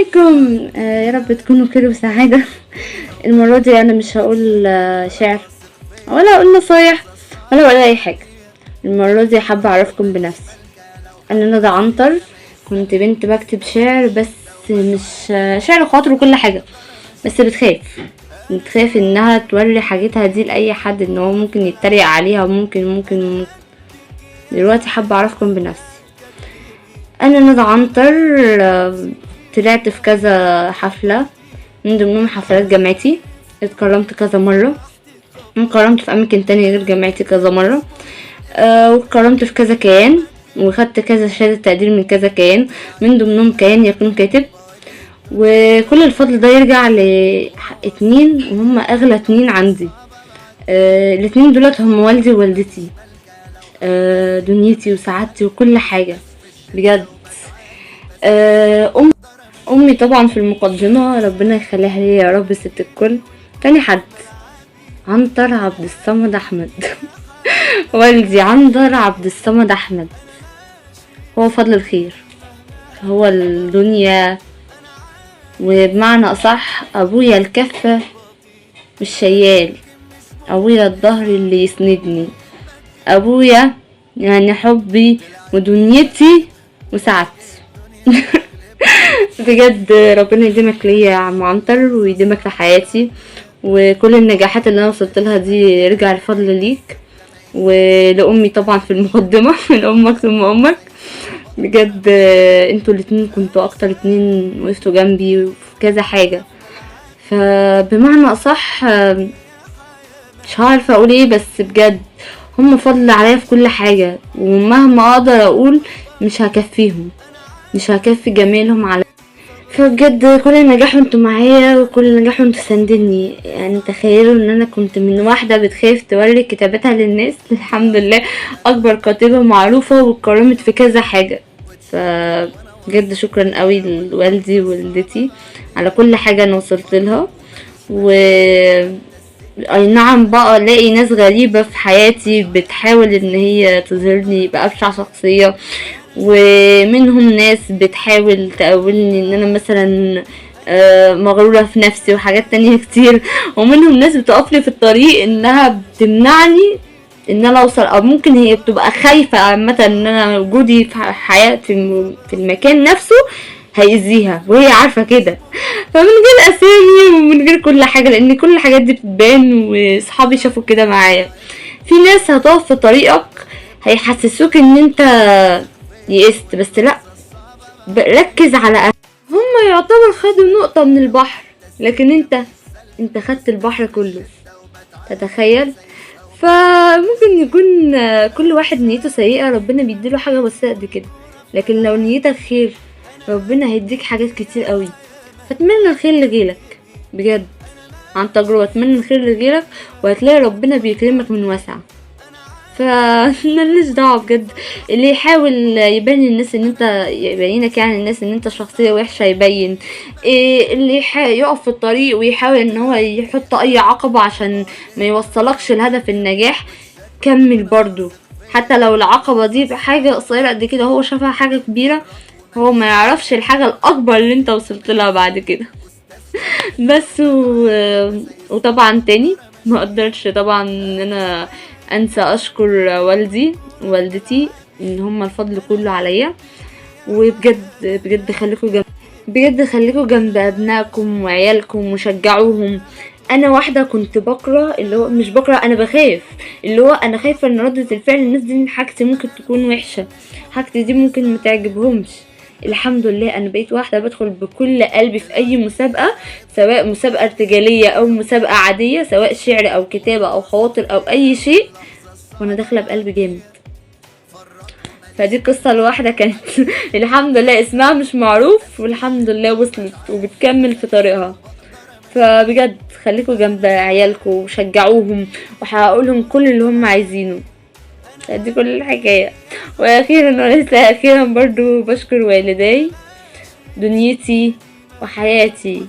عليكم. يا رب تكونوا بخير وسعادة. المرة دي أنا مش هقول شعر ولا هقول نصايح ولا هقول أي حاجة. المرة دي حابة أعرفكم بنفسي. أنا ندى عنتر، كنت بنت بكتب شعر، بس مش شعر خاطر وكل حاجة، بس بتخاف إنها توري حاجتها دي لأي حد، إن هو ممكن يتريق عليها، وممكن دلوقتي حابة أعرفكم بنفسي. أنا ندى عنتر، طلعت في كذا حفلة، من ضمنهم حفلات جامعتي، اتكرمت كذا مرة، اتكرمت في أماكن تانية غير جامعتي كذا مرة، واتكرمت في كذا كيان، وخدت كذا شهادة تقدير من كذا كيان، من ضمنهم كيان يكون كاتب. وكل الفضل ده يرجع لاتنين، وهم أغلى اتنين عندي. الاتنين دولت هم والدي ووالدتي، دنيتي وسعادتي وكل حاجة بجد. امي طبعا في المقدمة، ربنا يخليها لي يا رب، ست الكل. تاني حد عنتر عبد الصمد احمد. والدي عنتر عبد الصمد احمد، هو فضل الخير، هو الدنيا، وبمعنى اصح ابويا الكفة مش شيال، ابويا الظهر اللي يسندني، ابويا يعني حبي ودنيتي وسعادتي. بجد ربنا يديمك ليا يا عم عنتر، ويديمك في حياتي، وكل النجاحات اللي انا وصلت لها دي يرجع الفضل ليك، ولأمي طبعا في المقدمة. من امك ثم امك. بجد انتوا الاتنين كنتوا اكتر اتنين وقفتوا جنبي في كذا حاجة، فبمعنى اصح مش عارفة اقول ايه، بس بجد هم فضل عليا في كل حاجة، ومهما اقدر اقول مش هكفيهم، مش هكفي جميلهم على. فبجد كل نجاح وانتوا معايا، وكل نجاح وانتوا ساندني. يعني تخيلوا ان انا كنت من واحدة بتخاف توري كتاباتها للناس، الحمد لله اكبر كاتبة معروفة واتكرمت في كذا حاجة. فبجد شكرا قوي لوالدي ووالدتي على كل حاجة انا وصلت لها. و اي نعم بقى الاقي ناس غريبة في حياتي بتحاول ان هي تظهرني بأبشع شخصية، ومنهم ناس بتحاول تقولني ان انا مثلا مغرورة في نفسي وحاجات تانية كتير، ومنهم ناس بتقفلي في الطريق انها بتمنعني ان انا اوصل، او ممكن هي بتبقى خايفة عامة ان انا وجودي في حياتي في المكان نفسه هيأذيها، وهي عارفة كده. فمن غير اسامي ومن غير كل حاجة، لان كل الحاجات دي بتبان، واصحابي شافوا كده معايا. في ناس هتقف في طريقك هيحسسوك ان انت يئست، بس لا، ركز على هم يعتبر خدوا نقطة من البحر، لكن انت خدت البحر كله، تتخيل. فممكن يكون كل واحد نيته سيئة ربنا بيديله حاجة بس قد كده، لكن لو نيتك خير ربنا هيديك حاجات كتير قوي. فاتمنى الخير لغيرك بجد، عن تجربة، اتمنى الخير لغيرك وهتلاقي ربنا بيكرمك من واسع. فمالناش دعوه بجد. اللي يحاول يبين الناس ان انت، يبينك يعني الناس ان انت شخصيه وحشه، يبين إيه اللي يقف في الطريق ويحاول ان هو يحط اي عقبه عشان ما يوصلكش لهدف النجاح، كمل برضو، حتى لو العقبه دي حاجه قصيره قد كده، هو شافها حاجه كبيره، هو ما يعرفش الحاجه الاكبر اللي انت وصلت لها بعد كده. بس وطبعا تاني ما اقدرش طبعا ان انا انسى اشكر والدي ووالدتي ان هم الفضل كله عليا. وبجد بجد خليكوا جنب ابنائكم وعيالكم وشجعوهم. انا واحده كنت بقرا، اللي هو مش بقرا، انا بخاف، اللي هو انا خايفه ان ردة الفعل الناس دي حاجتي ممكن تكون وحشه، حاجتي دي ممكن ما تعجبهمش. الحمد لله انا بقيت واحده بدخل بكل قلبي في اي مسابقه، سواء مسابقه ارتجاليه او مسابقه عاديه، سواء شعر او كتابه او خواطر او اي شيء، وانا داخله بقلب جامد. فدي قصه الواحده كانت الحمد لله اسمها مش معروف، والحمد لله وصلت وبتكمل في طريقها. فبجد خليكوا جنب عيالكم وشجعوهم، وحققولهم كل اللي هم عايزينه. دي كل الحكايه. واخيرا وليس اخيرا برضو بشكر والدي، دنيتي وحياتي.